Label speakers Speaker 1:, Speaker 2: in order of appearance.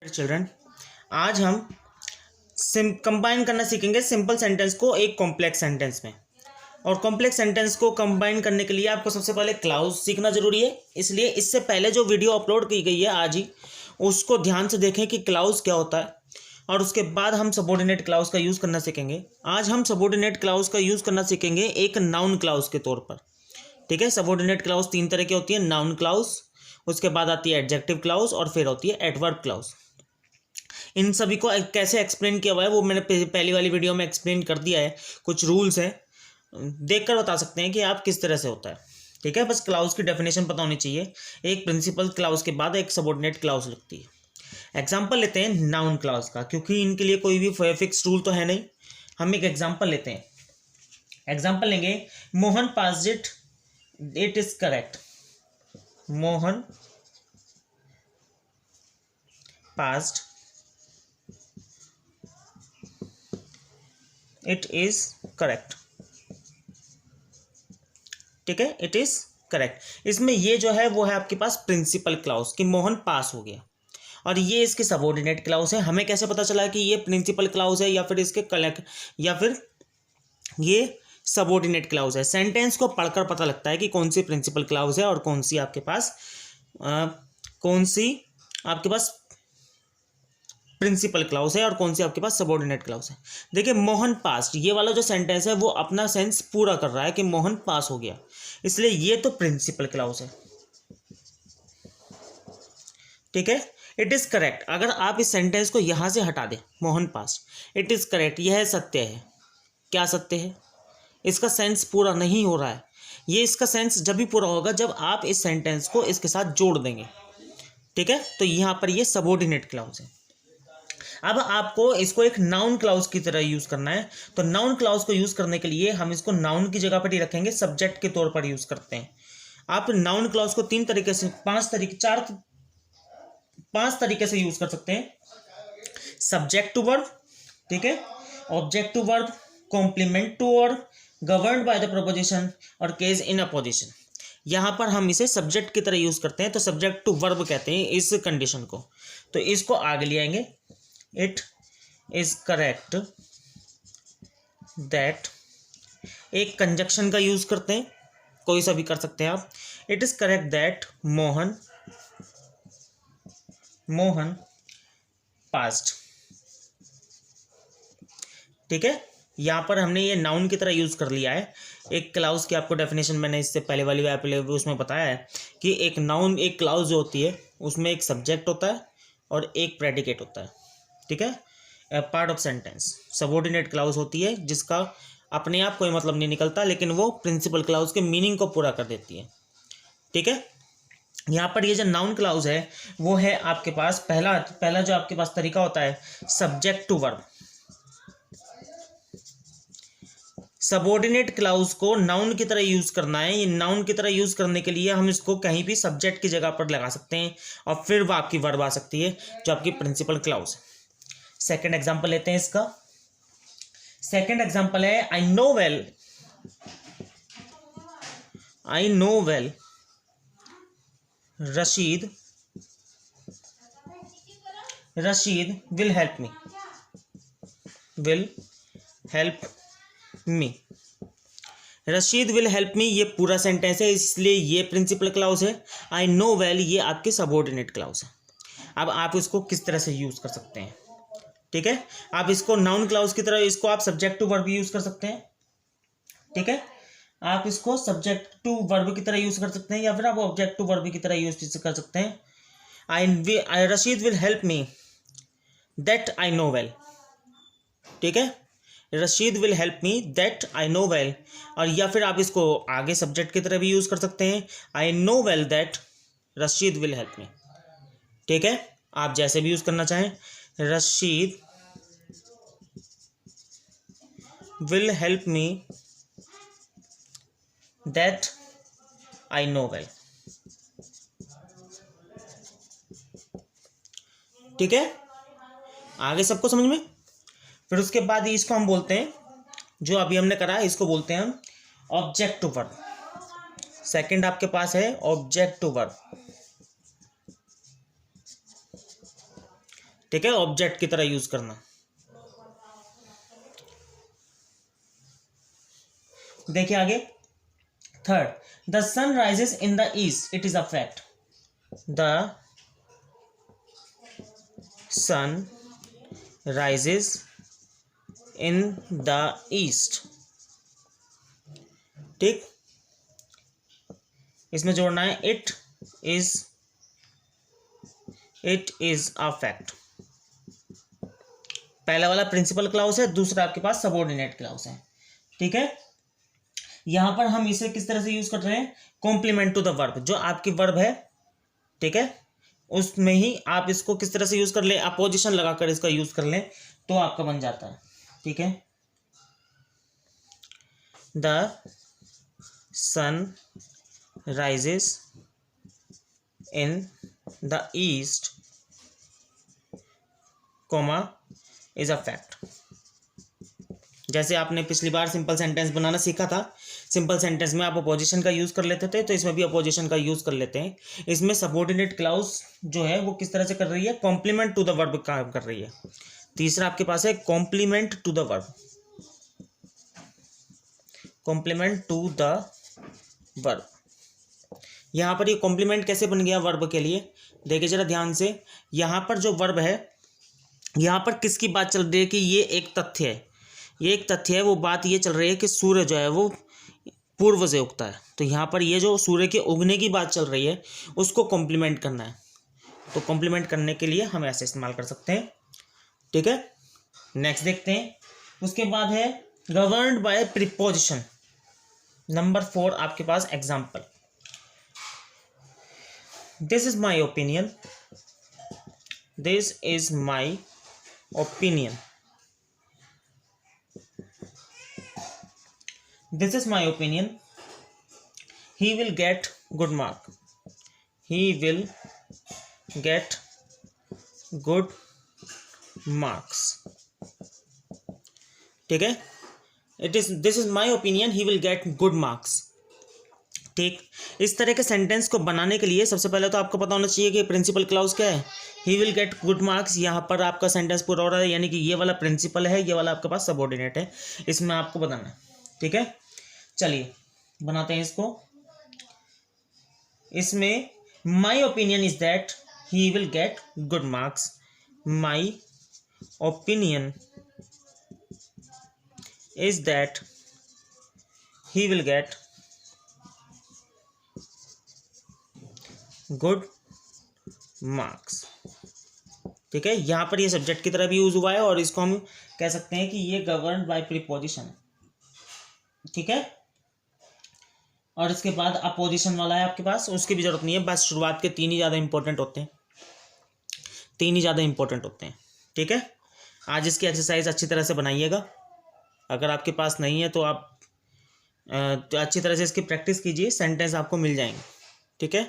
Speaker 1: Children, आज हम combine करना सीखेंगे सिंपल सेंटेंस को एक कॉम्प्लेक्स सेंटेंस में। और कॉम्प्लेक्स सेंटेंस को कंबाइन करने के लिए आपको सबसे पहले क्लाउज सीखना जरूरी है। इसलिए इससे पहले जो वीडियो अपलोड की गई है आज ही, उसको ध्यान से देखें कि क्लाउज क्या होता है, और उसके बाद हम सबऑर्डिनेट क्लाउज का यूज़ करना सीखेंगे। आज हम सबऑर्डिनेट क्लाउज का यूज़ करना सीखेंगे एक नाउन क्लाउज के तौर पर। ठीक है, सबऑर्डिनेट क्लाउज तीन तरह की होती है, नाउन क्लाउज, उसके बाद आती है एडजेक्टिव क्लाउज, और फिर होती है एडवर्ब क्लाउज। इन सभी को कैसे एक्सप्लेन किया हुआ है वो मैंने पहली वाली वीडियो में एक्सप्लेन कर दिया है। कुछ रूल्स हैं, देखकर बता सकते हैं कि आप किस तरह से होता है। ठीक है, बस क्लाउज की डेफिनेशन पता होनी चाहिए। एक प्रिंसिपल क्लाउज के बाद एक सबऑर्डिनेट क्लाउज लगती है। एग्जाम्पल लेते हैं नाउन क्लाउज का, क्योंकि इनके लिए कोई भी फिक्स रूल तो है नहीं। हम एक एग्जाम्पल लेते हैं। एग्जाम्पल लेंगे, Mohan passed it, it is correct. Mohan passed, it is correct. ठीक है, इट इज करेक्ट। इसमें ये जो है वो है आपके पास प्रिंसिपल क्लाउज कि मोहन पास हो गया, और ये इसके सबऑर्डिनेट क्लाउज है। हमें कैसे पता चला कि ये प्रिंसिपल क्लाउज है या फिर इसके कलेक्ट या फिर ये सबऑर्डिनेट क्लाउज है? सेंटेंस को पढ़कर पता लगता है कि कौन सी प्रिंसिपल क्लाउज है और कौन सी आपके पास प्रिंसिपल क्लाउज है और कौन सी आपके पास सबऑर्डिनेट क्लाउज है। देखिए, मोहन पास्ड, ये वाला जो सेंटेंस है वो अपना सेंस पूरा कर रहा है कि मोहन पास हो गया, इसलिए ये तो प्रिंसिपल क्लाउज है। ठीक है, इट इज करेक्ट, अगर आप इस सेंटेंस को यहां से हटा दें, Mohan passed, it is correct, यह सत्य है। क्या सत्य है? इसका सेंस पूरा नहीं हो रहा है। ये इसका सेंस जब भी पूरा होगा जब आप इस सेंटेंस को इसके साथ जोड़ देंगे। ठीक है, तो यहां पर ये सबऑर्डिनेट क्लाउज है। अब आपको इसको एक नाउन क्लाउज की तरह यूज करना है। तो नाउन क्लाउज को यूज करने के लिए हम इसको नाउन की जगह पर ही रखेंगे, सब्जेक्ट के तौर पर यूज करते हैं। आप नाउन क्लाउज को पांच तरीके से यूज कर सकते हैं। सब्जेक्ट टू वर्ब, ठीक है, object to verb, complement to verb, governed by the preposition, और केस इन अपोजिशन। यहां पर हम इसे सब्जेक्ट की तरह यूज करते हैं, तो सब्जेक्ट टू वर्ब कहते हैं इस कंडीशन को। तो इसको आगे ले आएंगे, इट इज करेक्ट दैट, एक कंजक्शन का यूज करते हैं, कोई सा भी कर सकते हैं आप। It is correct that Mohan passed. ठीक है, यहां पर हमने ये नाउन की तरह यूज कर लिया है। एक क्लाउज की आपको डेफिनेशन मैंने इससे पहले वाली उसमें बताया है कि एक नाउन, एक क्लाउज जो होती है उसमें एक सब्जेक्ट होता है और एक प्रेडिकेट होता है। ठीक है, part of sentence. Subordinate clause होती है जिसका अपने आप कोई मतलब नहीं निकलता, लेकिन वो प्रिंसिपल क्लाउज के मीनिंग को पूरा कर देती है। ठीक है, यहाँ पर ये जो नाउन क्लाउज है वो है आपके पास पहला जो आपके पास तरीका होता है, subject to verb. Subordinate clause को नाउन की तरह यूज करना है। ये नाउन की तरह यूज करने के लिए हम इसको कहीं भी सब्जेक्ट की जगह पर लगा सकते हैं, और फिर वो आपकी वर्ब आ सकती है जो आपकी प्रिंसिपल क्लाउज है। सेकेंड एग्जाम्पल लेते हैं इसका। सेकेंड एग्जाम्पल है, आई know well Rashid will help me. Rashid will help मी, ये पूरा सेंटेंस है, इसलिए ये प्रिंसिपल क्लाउज है। आई नो वेल, ये आपके सबऑर्डिनेट क्लाउज है। अब आप इसको किस तरह से यूज कर सकते हैं? ठीक है, आप इसको नाउन क्लाउज की तरह, इसको आप सब्जेक्ट टू वर्ब यूज कर सकते हैं। ठीक है, आप इसको सब्जेक्ट टू वर्ब की तरह यूज कर सकते हैं, या फिर आप ऑब्जेक्ट टू वर्ब की तरह यूज कर सकते हैं। I Rashid will help me that I know well. ठीक है, Rashid will help me that I know well, और या फिर आप इसको आगे सब्जेक्ट की तरह भी यूज कर सकते हैं, आई know well that Rashid will help मी। ठीक है, आप जैसे भी यूज करना चाहें। Rashid will help me that I know well. ठीक है, आगे सबको समझ में? फिर उसके बाद इसको हम बोलते हैं, जो अभी हमने करा है इसको बोलते हैं हम ऑब्जेक्ट टू वर्ब। सेकंड आपके पास है ऑब्जेक्ट टू वर्ब। ठीक है, ऑब्जेक्ट की तरह यूज करना। देखिए आगे, third, the sun rises in the east, it is a fact. The sun rises in the east, ठीक, इसमें जोड़ना है इट इज अ फैक्ट। पहला वाला प्रिंसिपल क्लाउज है, दूसरा आपके पास सबऑर्डिनेट क्लाउज है, ठीक है। यहां पर हम इसे किस तरह से यूज कर रहे हैं, कॉम्प्लीमेंट टू द वर्ब, जो आपकी वर्ब है, ठीक है, उसमें ही आप इसको किस तरह से यूज कर ले, अपोजिशन लगाकर इसका यूज कर लें तो आपका बन जाता है, ठीक है। The sun rises in the east, comma, is a fact. जैसे आपने पिछली बार सिंपल सेंटेंस बनाना सीखा था, सिंपल सेंटेंस में आप अपोजिशन का यूज कर लेते थे, तो इसमें भी अपोजिशन का यूज कर लेते हैं। इसमें सबऑर्डिनेट क्लाउज जो है वो किस तरह से कर रही है, कॉम्प्लीमेंट टू द वर्ब काम कर रही है। तीसरा आपके पास है complement to the verb, complement to the verb. यहां पर ये कॉम्प्लीमेंट कैसे बन गया वर्ब के लिए, देखिए जरा ध्यान से। यहां पर जो वर्ब है, यहां पर किसकी बात चल रही है कि ये एक तथ्य है, ये एक तथ्य है, वो बात ये चल रही है कि सूर्य जो है वो पूर्व से उगता है। तो यहाँ पर ये जो सूर्य के उगने की बात चल रही है उसको कॉम्प्लीमेंट करना है, तो कॉम्प्लीमेंट करने के लिए हम ऐसे इस्तेमाल कर सकते हैं, ठीक है। नेक्स्ट देखते हैं, उसके बाद है गवर्न्ड बाय प्रीपोजिशन। नंबर 4 आपके पास example, this is my opinion, this is my opinion, this is my opinion, he will get good mark, he will get good marks, ठीक है। this is my opinion, he will get good marks, ठीक। इस तरह के sentence को बनाने के लिए सबसे पहले तो आपको पता होना चाहिए कि प्रिंसिपल क्लाउज क्या है, he will get good marks. यहाँ पर आपका सेंटेंस पूरा हो रहा है, यानी कि ये वाला प्रिंसिपल है, ये वाला आपके पास सबऑर्डिनेट है, इसमें आपको बताना है, ठीक है। चलिए बनाते हैं इसको। इसमें my opinion is that he will get good marks, my opinion is that he will get good marks, ठीक है। यहां पर ये सब्जेक्ट की तरह भी यूज हुआ है और इसको हम कह सकते हैं कि ये गवर्न्ड बाय प्रीपोजिशन है, ठीक है। और इसके बाद अपोजिशन वाला है आपके पास, उसकी भी जरूरत नहीं है, बस शुरुआत के 3 ही ज़्यादा इंपॉर्टेंट होते हैं, 3 ही ज़्यादा इंपॉर्टेंट होते हैं, ठीक है। आज इसकी एक्सरसाइज अच्छी तरह से बनाइएगा, अगर आपके पास नहीं है तो आप तो अच्छी तरह से इसकी प्रैक्टिस कीजिए, सेंटेंस आपको मिल जाएंगे, ठीक है।